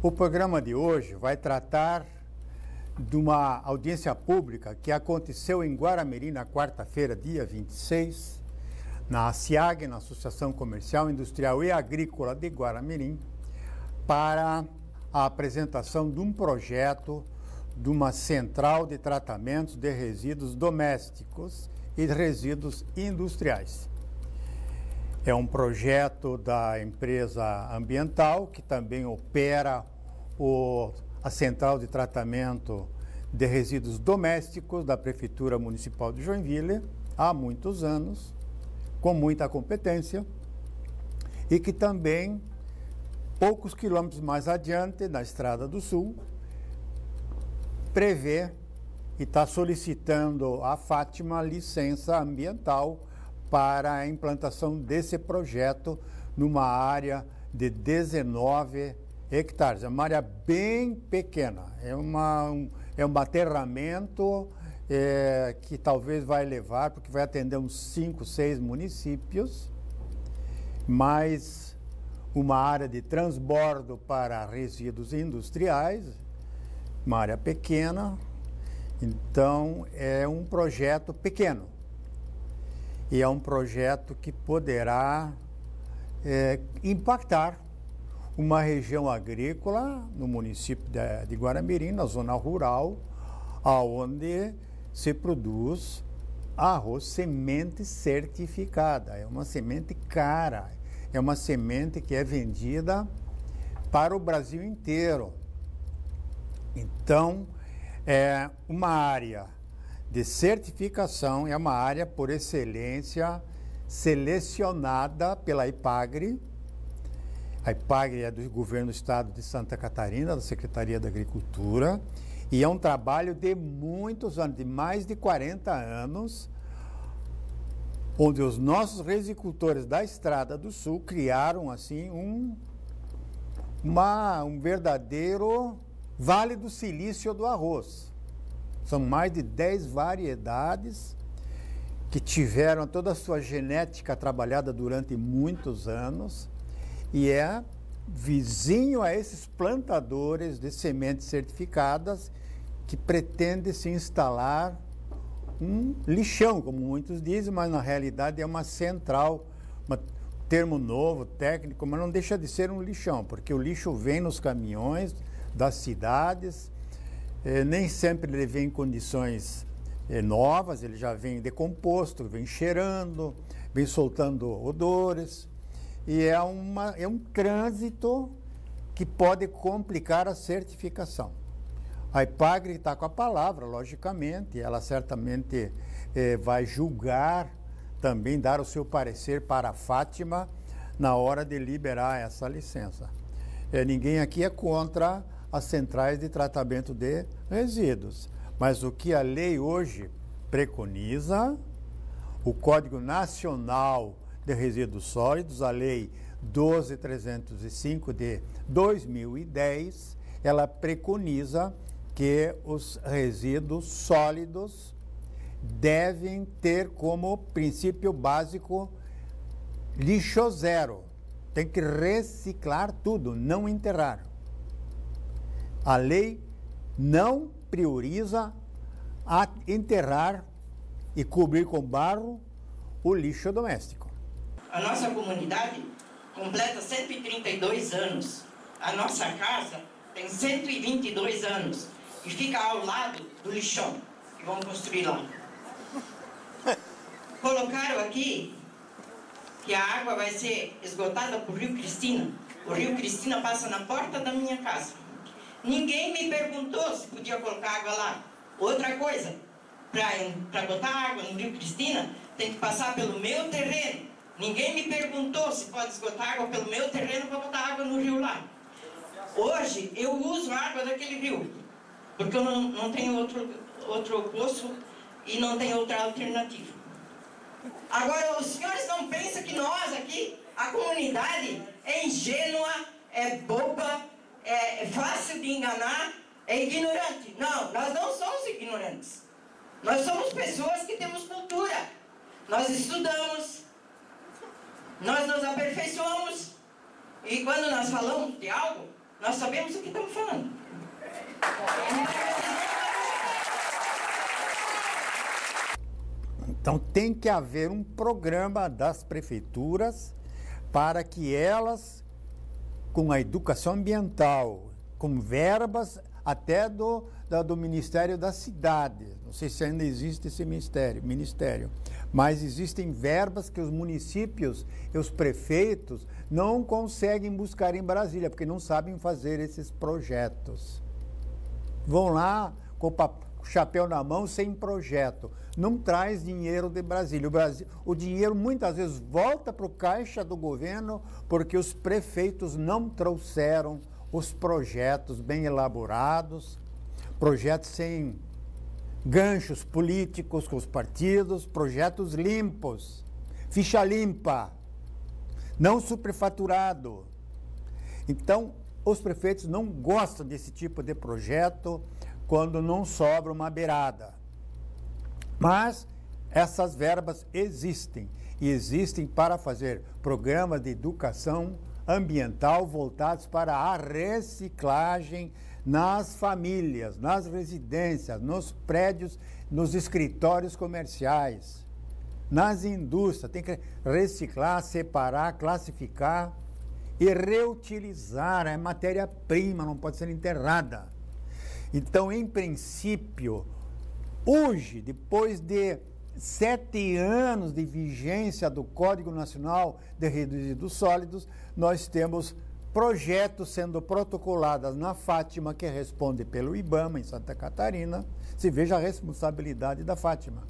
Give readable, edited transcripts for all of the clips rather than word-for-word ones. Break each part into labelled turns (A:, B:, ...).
A: O programa de hoje vai tratar de uma audiência pública que aconteceu em Guaramirim na quarta-feira, dia 26, na ASIAG, na Associação Comercial, Industrial e Agrícola de Guaramirim, para a apresentação de um projeto de uma central de tratamentos de resíduos domésticos e resíduos industriais. É um projeto da empresa ambiental, que também opera a central de tratamento de resíduos domésticos da Prefeitura Municipal de Joinville há muitos anos, com muita competência, e que também, poucos quilômetros mais adiante, na Estrada do Sul, prevê e está solicitando à Fátima licença ambiental para a implantação desse projeto numa área de 19 hectares. É uma área bem pequena, é um aterramento que talvez vai levar, porque vai atender uns 5, 6 municípios, mais uma área de transbordo para resíduos industriais, uma área pequena. Então é um projeto pequeno e é um projeto que poderá impactar uma região agrícola no município de Guaramirim, na zona rural, onde se produz arroz semente certificada. É uma semente cara, é uma semente que é vendida para o Brasil inteiro. Então, é uma área de certificação, é uma área por excelência selecionada pela IPAGRE. A IPAGRE é do Governo do Estado de Santa Catarina, da Secretaria da Agricultura, e é um trabalho de muitos anos, de mais de 40 anos, onde os nossos resicultores da Estrada do Sul criaram assim um verdadeiro Vale do Silício do arroz. São mais de 10 variedades que tiveram toda a sua genética trabalhada durante muitos anos e é vizinho a esses plantadores de sementes certificadas que pretende se instalar um lixão, como muitos dizem, mas na realidade é uma central, termo novo, técnico, mas não deixa de ser um lixão, porque o lixo vem nos caminhões das cidades, nem sempre ele vem em condições novas, ele já vem decomposto, vem cheirando, vem soltando odores, e é um trânsito que pode complicar a certificação. A IPAGRE está com a palavra, logicamente, ela certamente vai julgar, também dar o seu parecer para a Fátima na hora de liberar essa licença. Ninguém aqui é contra as centrais de tratamento de resíduos. Mas o que a lei hoje preconiza, o Código Nacional de Resíduos Sólidos, a Lei 12.305 de 2010, ela preconiza que os resíduos sólidos devem ter como princípio básico lixo zero. Tem que reciclar tudo, não enterrar. A lei não prioriza a enterrar e cobrir com barro o lixo doméstico.
B: A nossa comunidade completa 132 anos. A nossa casa tem 122 anos e fica ao lado do lixão que vão construir lá. Colocaram aqui que a água vai ser esgotada por Rio Cristina. O Rio Cristina passa na porta da minha casa. Ninguém me perguntou se podia colocar água lá. Outra coisa, para botar água no Rio Cristina, tem que passar pelo meu terreno. Ninguém me perguntou se pode esgotar água pelo meu terreno para botar água no rio lá. Hoje, eu uso a água daquele rio, porque eu não tenho outro poço e não tenho outra alternativa. Agora, os senhores não pensam que nós aqui, a comunidade, é ingênua, é boba, é fácil de enganar, é ignorante. Não, nós não somos ignorantes. Nós somos pessoas que temos cultura. Nós estudamos, nós nos aperfeiçoamos. E quando nós falamos de algo, Nós sabemos o que estamos falando.
A: Então tem que haver um programa das prefeituras para que elas, com a educação ambiental, com verbas até do Ministério da Cidade, não sei se ainda existe esse ministério, mas existem verbas que os municípios e os prefeitos não conseguem buscar em Brasília, porque não sabem fazer esses projetos. Vão lá com o chapéu na mão, sem projeto. Não traz dinheiro de Brasília. O dinheiro muitas vezes volta para o caixa do governo porque os prefeitos não trouxeram os projetos bem elaborados, projetos sem ganchos políticos com os partidos, projetos limpos, ficha limpa, não superfaturado. Então, os prefeitos não gostam desse tipo de projeto quando não sobra uma beirada. Mas essas verbas existem, e existem para fazer programas de educação ambiental voltados para a reciclagem nas famílias, nas residências, nos prédios, nos escritórios comerciais, nas indústrias. Tem que reciclar, separar, classificar e reutilizar. É matéria-prima, não pode ser enterrada. Então, em princípio, hoje, depois de 7 anos de vigência do Código Nacional de Resíduos Sólidos, nós temos projetos sendo protocolados na Fátima, que responde pelo IBAMA, em Santa Catarina. Se veja a responsabilidade da Fátima.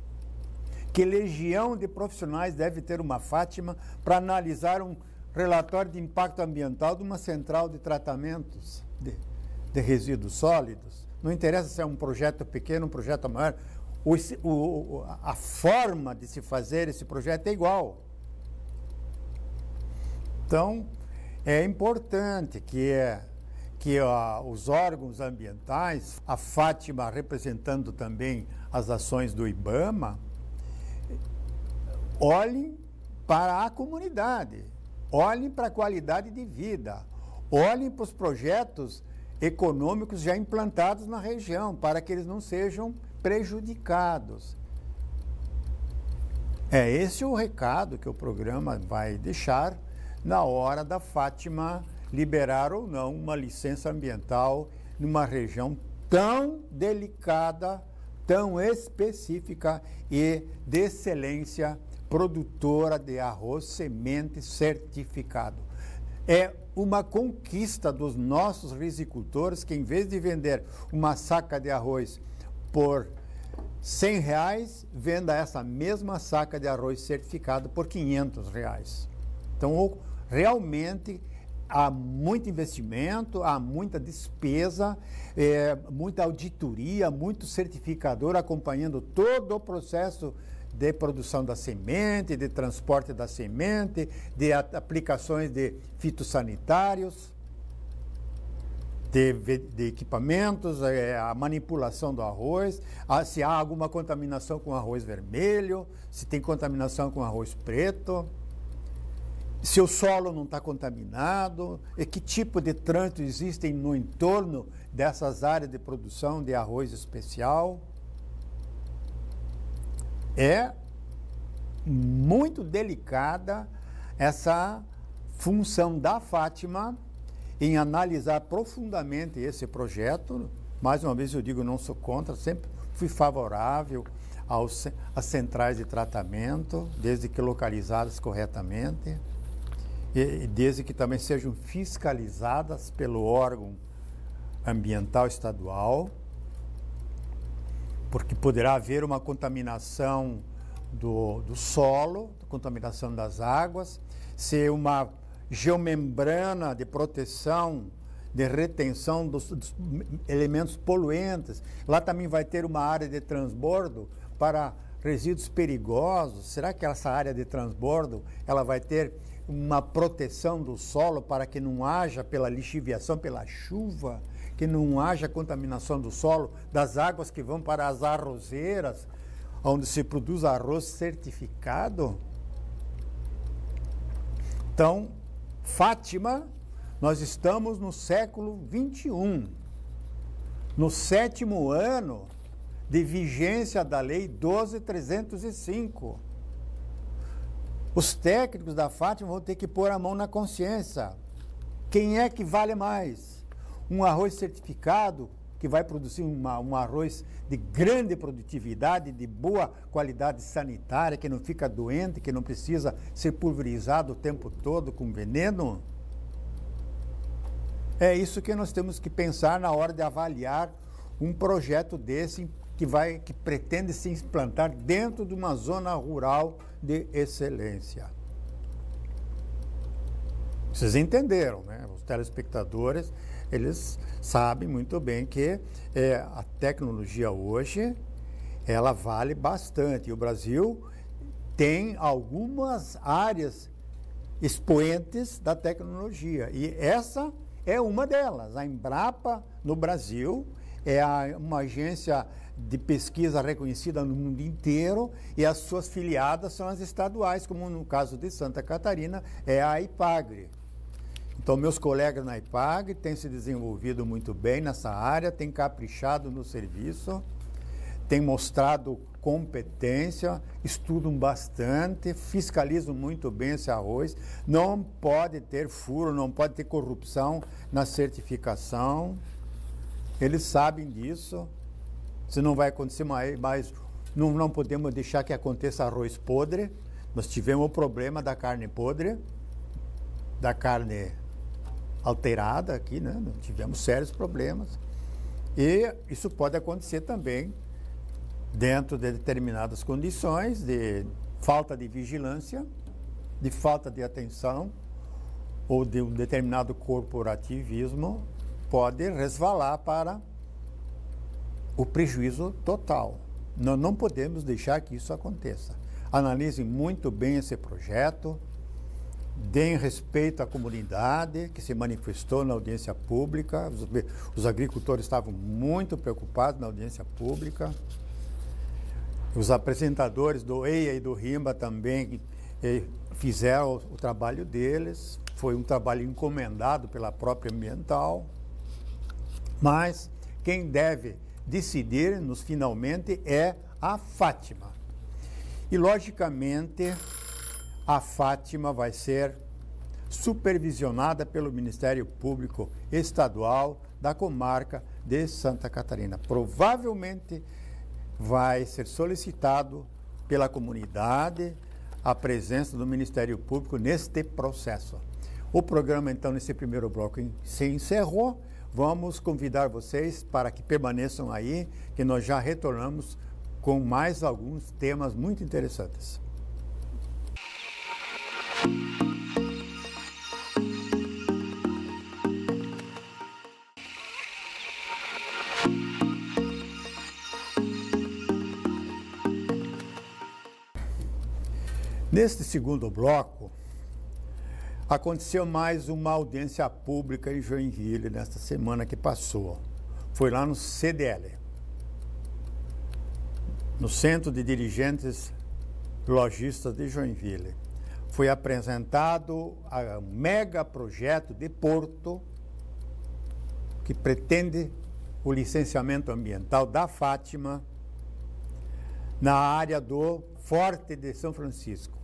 A: Que legião de profissionais deve ter uma Fátima para analisar um relatório de impacto ambiental de uma central de tratamentos de resíduos sólidos? Não interessa se é um projeto pequeno, um projeto maior. A forma de se fazer esse projeto é igual. Então, é importante que os órgãos ambientais, a Fátima representando também as ações do IBAMA, olhem para a comunidade, olhem para a qualidade de vida, olhem para os projetos econômicos já implantados na região, para que eles não sejam prejudicados. É esse o recado que o programa vai deixar na hora da Fátima liberar ou não uma licença ambiental numa região tão delicada, tão específica e de excelência produtora de arroz semente certificado. É uma conquista dos nossos rizicultores que, em vez de vender uma saca de arroz por R$100, venda essa mesma saca de arroz certificado por R$500. Então, realmente, há muito investimento, há muita despesa, muita auditoria, muito certificador acompanhando todo o processo de produção da semente, de transporte da semente, de aplicações de fitossanitários, de equipamentos, a manipulação do arroz, se há alguma contaminação com arroz vermelho, se tem contaminação com arroz preto, se o solo não está contaminado, e que tipo de trânsito existem no entorno dessas áreas de produção de arroz especial. É muito delicada essa função da Fátima em analisar profundamente esse projeto. Mais uma vez eu digo, não sou contra, sempre fui favorável às centrais de tratamento, desde que localizadas corretamente, e desde que também sejam fiscalizadas pelo órgão ambiental estadual, porque poderá haver uma contaminação do solo, contaminação das águas, se uma geomembrana de proteção, de retenção dos elementos poluentes. Lá também vai ter uma área de transbordo para resíduos perigosos. Será que essa área de transbordo ela vai ter uma proteção do solo para que não haja, pela lixiviação, pela chuva, que não haja contaminação do solo, das águas que vão para as arrozeiras, onde se produz arroz certificado? Então, Fátima, Nós estamos no século XXI, no 7º ano de vigência da Lei 12.305. Os técnicos da Fátima vão ter que pôr a mão na consciência. Quem é que vale mais? Um arroz certificado, que vai produzir um arroz de grande produtividade, de boa qualidade sanitária, que não fica doente, que não precisa ser pulverizado o tempo todo com veneno? É isso que nós temos que pensar na hora de avaliar um projeto desse que pretende se implantar dentro de uma zona rural de excelência. Vocês entenderam, né? Os telespectadores, eles sabem muito bem que a tecnologia hoje, ela vale bastante. E o Brasil tem algumas áreas expoentes da tecnologia. E essa é uma delas. A Embrapa, no Brasil, é uma agência de pesquisa reconhecida no mundo inteiro, e as suas filiadas são as estaduais, como no caso de Santa Catarina, é a IPAGRE. Então, meus colegas na IPAGRE têm se desenvolvido muito bem nessa área, têm caprichado no serviço, têm mostrado competência, estudam bastante, fiscalizam muito bem esse arroz. Não pode ter furo, não pode ter corrupção na certificação. Eles sabem disso. Se não vai acontecer mais, não podemos deixar que aconteça arroz podre. Nós tivemos o problema da carne podre, da carne alterada aqui, né? Tivemos sérios problemas. E isso pode acontecer também dentro de determinadas condições de falta de vigilância, de falta de atenção ou de um determinado corporativismo, pode resvalar para o prejuízo total. Nós não podemos deixar que isso aconteça. Analisem muito bem esse projeto, deem respeito à comunidade que se manifestou na audiência pública. Os agricultores estavam muito preocupados na audiência pública. Os apresentadores do EIA e do RIMBA também fizeram o trabalho deles. Foi um trabalho encomendado pela própria Ambiental. Mas quem deve decidir finalmente é a Fátima. E, logicamente, a Fátima vai ser supervisionada pelo Ministério Público Estadual da comarca de Santa Catarina. Provavelmente vai ser solicitado pela comunidade a presença do Ministério Público neste processo. O programa, então, nesse primeiro bloco se encerrou. Vamos convidar vocês para que permaneçam aí, que nós já retornamos com mais alguns temas muito interessantes. Neste segundo bloco, aconteceu mais uma audiência pública em Joinville nesta semana que passou. Foi lá no CDL, no Centro de Dirigentes Lojistas de Joinville. Foi apresentado um mega projeto de porto que pretende o licenciamento ambiental da Fátima na área do Forte de São Francisco,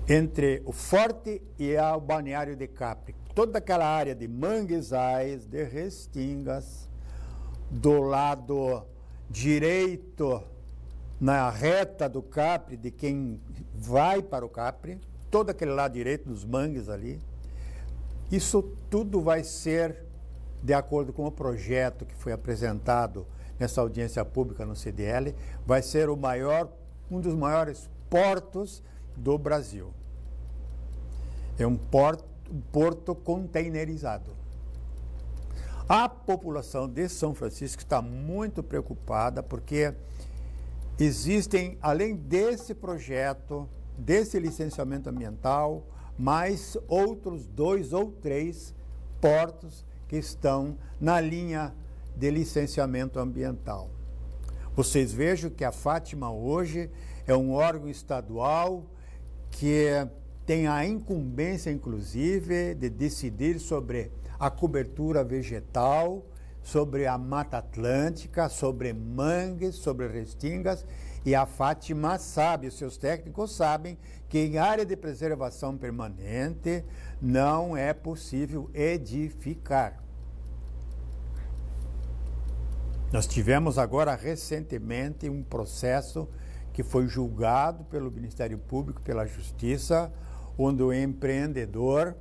A: entre o Forte e o Balneário de Capri. Toda aquela área de manguezais, de restingas, do lado direito, na reta do Capri, de quem vai para o Capri, todo aquele lado direito dos mangues ali. Isso tudo vai ser de acordo com o projeto que foi apresentado nessa audiência pública no CDL, vai ser um dos maiores portos do Brasil. É um porto containerizado. A população de São Francisco está muito preocupada porque existem, além desse projeto, desse licenciamento ambiental, mais outros 2 ou 3 portos que estão na linha de licenciamento ambiental. Vocês vejam que a Fátima hoje é um órgão estadual que tem a incumbência, inclusive, de decidir sobre a cobertura vegetal, sobre a Mata Atlântica, sobre mangues, sobre restingas, e a Fátima sabe, os seus técnicos sabem, que em área de preservação permanente não é possível edificar. Nós tivemos agora recentemente um processo que foi julgado pelo Ministério Público, pela Justiça, onde o empreendedor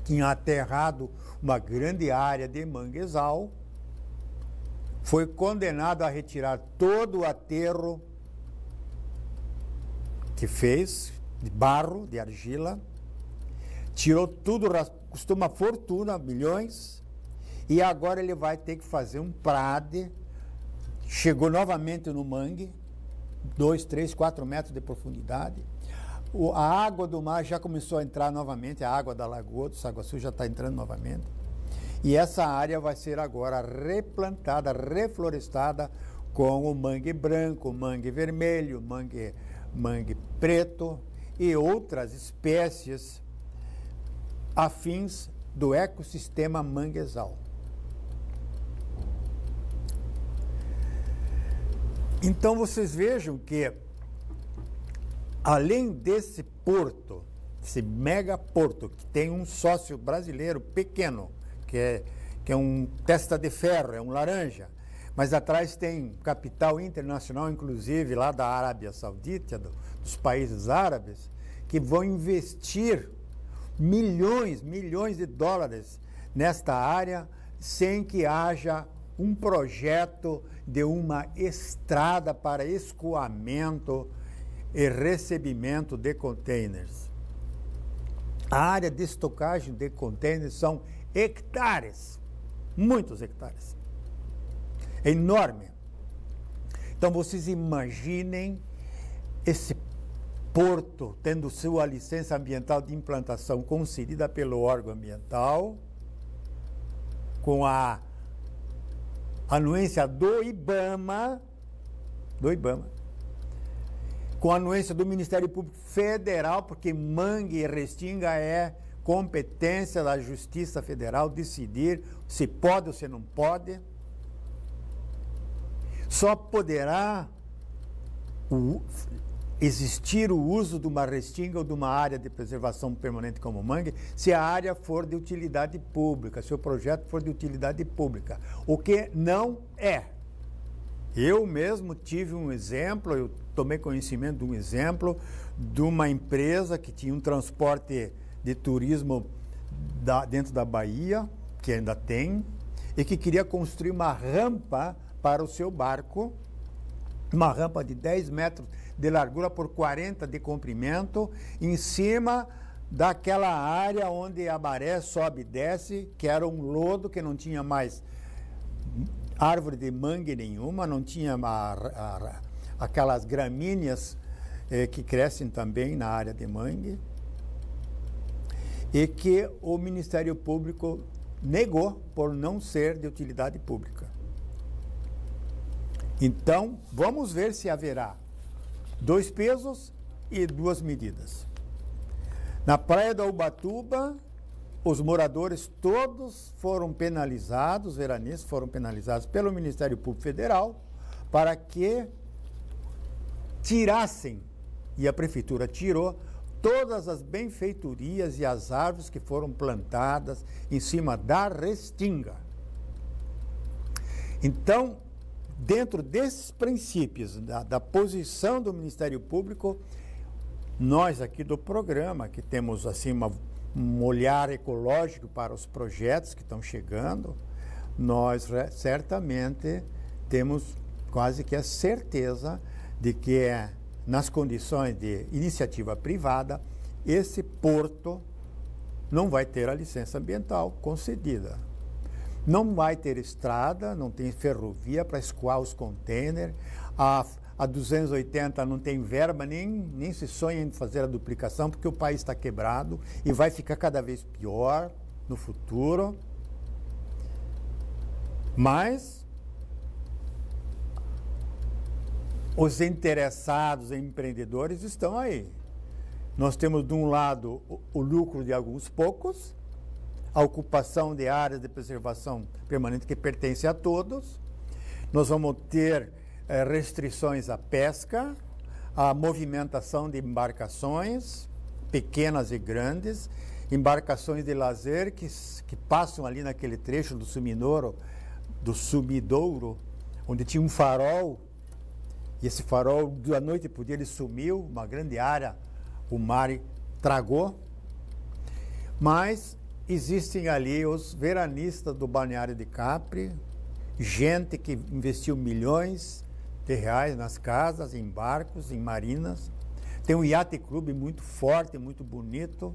A: tinha aterrado uma grande área de manguezal, foi condenado a retirar todo o aterro que fez, de barro, de argila, tirou tudo, custou uma fortuna, milhões, e agora ele vai ter que fazer um PRAD, chegou novamente no mangue, 2, 3, 4 metros de profundidade. A água do mar já começou a entrar novamente, a água da lagoa do Saguaçu já está entrando novamente. E essa área vai ser agora replantada, reflorestada com o mangue branco, mangue vermelho, mangue preto e outras espécies afins do ecossistema manguezal. Então vocês vejam que, além desse porto, esse mega porto, que tem um sócio brasileiro pequeno, que é um testa de ferro, é um laranja, mas atrás tem capital internacional, inclusive lá da Arábia Saudita, dos países árabes, que vão investir milhões de dólares nesta área, sem que haja um projeto de uma estrada para escoamento e recebimento de containers. A área de estocagem de containers são hectares, muitos hectares. É enorme. Então vocês imaginem esse porto tendo sua licença ambiental de implantação concedida pelo órgão ambiental, com a anuência do IBAMA, com a anuência do Ministério Público Federal, porque mangue e restinga é competência da Justiça Federal decidir se pode ou se não pode. Só poderá existir o uso de uma restinga ou de uma área de preservação permanente como mangue se a área for de utilidade pública, se o projeto for de utilidade pública, o que não é. Eu mesmo tive um exemplo, eu tomei conhecimento de um exemplo de uma empresa que tinha um transporte de turismo dentro da Bahia, que ainda tem, e que queria construir uma rampa para o seu barco, uma rampa de 10 metros de largura por 40 de comprimento, em cima daquela área onde a maré sobe e desce, que era um lodo, que não tinha mais árvore de mangue nenhuma, não tinha aquelas gramíneas que crescem também na área de mangue, e que o Ministério Público negou por não ser de utilidade pública. Então, vamos ver se haverá 2 pesos e 2 medidas. Na praia da Ubatuba, os moradores todos foram penalizados, os veranistas foram penalizados pelo Ministério Público Federal para que tirassem, e a Prefeitura tirou, todas as benfeitorias e as árvores que foram plantadas em cima da restinga. Então, dentro desses princípios, da posição do Ministério Público, nós aqui do programa, que temos assim um olhar ecológico para os projetos que estão chegando, nós certamente temos quase que a certeza de que nas condições de iniciativa privada, esse porto não vai ter a licença ambiental concedida. Não vai ter estrada, não tem ferrovia para escoar os containers. A 280 não tem verba, nem se sonha em fazer a duplicação, porque o país está quebrado e vai ficar cada vez pior no futuro. Mas os interessados, empreendedores estão aí. Nós temos, de um lado, o lucro de alguns poucos, a ocupação de áreas de preservação permanente que pertence a todos. Nós vamos ter restrições à pesca, à movimentação de embarcações, pequenas e grandes, embarcações de lazer que passam ali naquele trecho do Sumidouro, onde tinha um farol, e esse farol, da noite para o dia, ele sumiu, uma grande área, o mar tragou. Mas existem ali os veranistas do Balneário de Capri, gente que investiu milhões de reais nas casas, em barcos, em marinas. Tem um iate clube muito forte, muito bonito,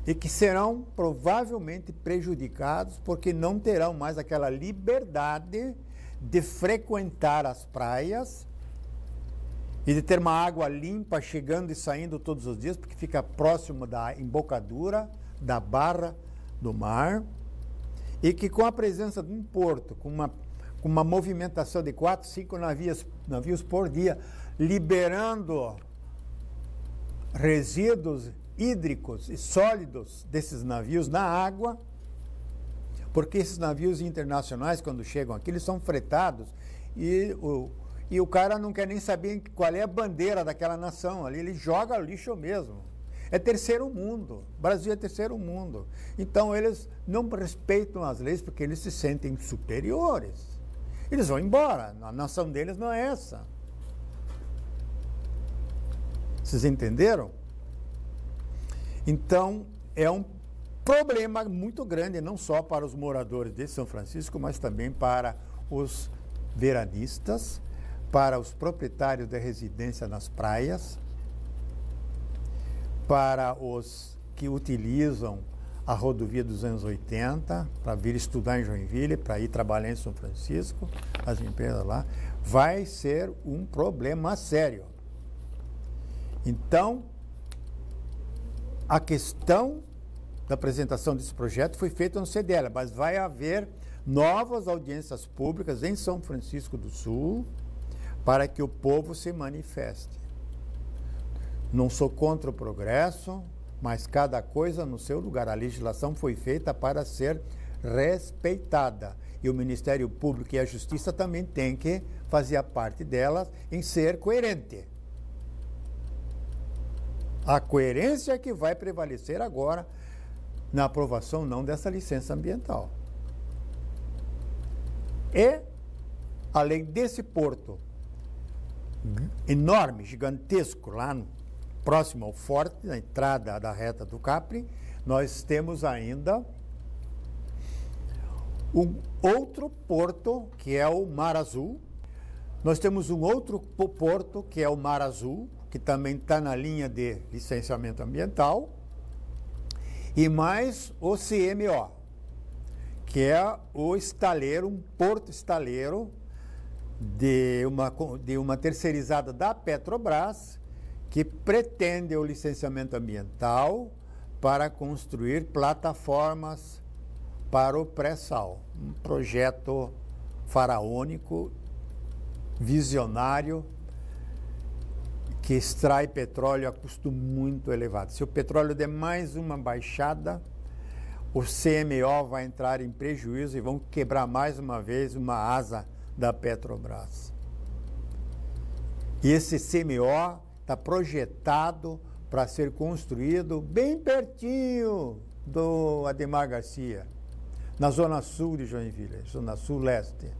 A: e que serão provavelmente prejudicados porque não terão mais aquela liberdade de frequentar as praias e de ter uma água limpa chegando e saindo todos os dias, porque fica próximo da embocadura, da barra do mar, e que com a presença de um porto, com uma movimentação de 4, 5 navios por dia, liberando resíduos hídricos e sólidos desses navios na água, porque esses navios internacionais, quando chegam aqui, eles são fretados e o cara não quer nem saber qual é a bandeira daquela nação ali, ele joga lixo mesmo. É terceiro mundo, o Brasil é terceiro mundo. Então eles não respeitam as leis porque eles se sentem superiores. Eles vão embora, a nação deles não é essa. Vocês entenderam? Então, é um problema muito grande, não só para os moradores de São Francisco, mas também para os veranistas, para os proprietários de residência nas praias, para os que utilizam a rodovia dos anos 80, para vir estudar em Joinville, para ir trabalhar em São Francisco, as empresas lá, vai ser um problema sério. Então, a questão da apresentação desse projeto foi feita no CDL, mas vai haver novas audiências públicas em São Francisco do Sul para que o povo se manifeste. Não sou contra o progresso, mas cada coisa no seu lugar. A legislação foi feita para ser respeitada. E o Ministério Público e a Justiça também têm que fazer a parte delas em ser coerente. A coerência que vai prevalecer agora na aprovação não dessa licença ambiental. E, além desse porto enorme, gigantesco, lá próximo ao forte, na entrada da reta do Capri, nós temos ainda um outro porto, que é o Mar Azul. Nós temos um outro porto, que é o Mar Azul, que também está na linha de licenciamento ambiental, e mais o CMO, que é o estaleiro, um porto estaleiro de uma terceirizada da Petrobras, que pretende o licenciamento ambiental para construir plataformas para o pré-sal. Um projeto faraônico, visionário, que extrai petróleo a custo muito elevado. Se o petróleo der mais uma baixada, o CMO vai entrar em prejuízo e vão quebrar mais uma vez uma asa da Petrobras. E esse CMO está projetado para ser construído bem pertinho do Ademar Garcia, na zona sul de Joinville, zona sul-leste.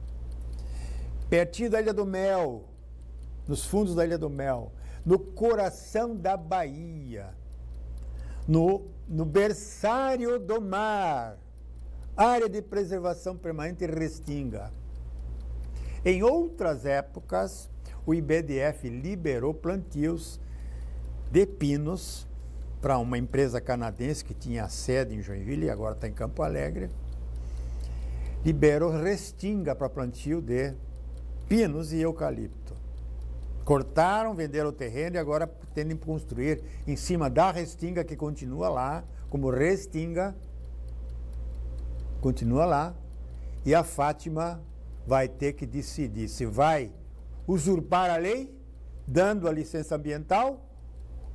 A: Pertinho da Ilha do Mel, nos fundos da Ilha do Mel, no coração da Bahia, no berçário do mar, área de preservação permanente Restinga. Em outras épocas, o IBDF liberou plantios de pinos para uma empresa canadense que tinha sede em Joinville e agora está em Campo Alegre. Liberou Restinga para plantio de pinos e eucalipto. Cortaram, venderam o terreno e agora pretendem construir em cima da Restinga, que continua lá, como Restinga, continua lá, e a Fátima vai ter que decidir se vai usurpar a lei, dando a licença ambiental,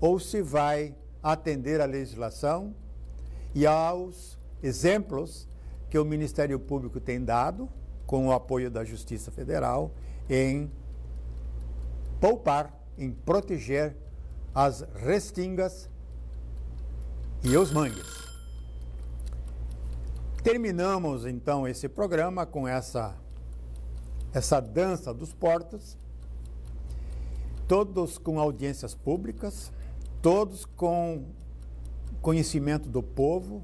A: ou se vai atender à legislação e aos exemplos que o Ministério Público tem dado, com o apoio da Justiça Federal, em poupar, em proteger as restingas e os mangues. Terminamos então esse programa com essa dança dos portos, todos com audiências públicas, todos com conhecimento do povo,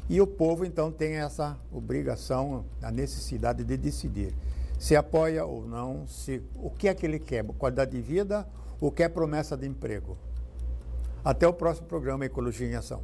A: e o povo então tem essa obrigação, a necessidade de decidir se apoia ou não, o que é que ele quer, qualidade de vida, ou quer promessa de emprego. Até o próximo programa Ecologia em Ação.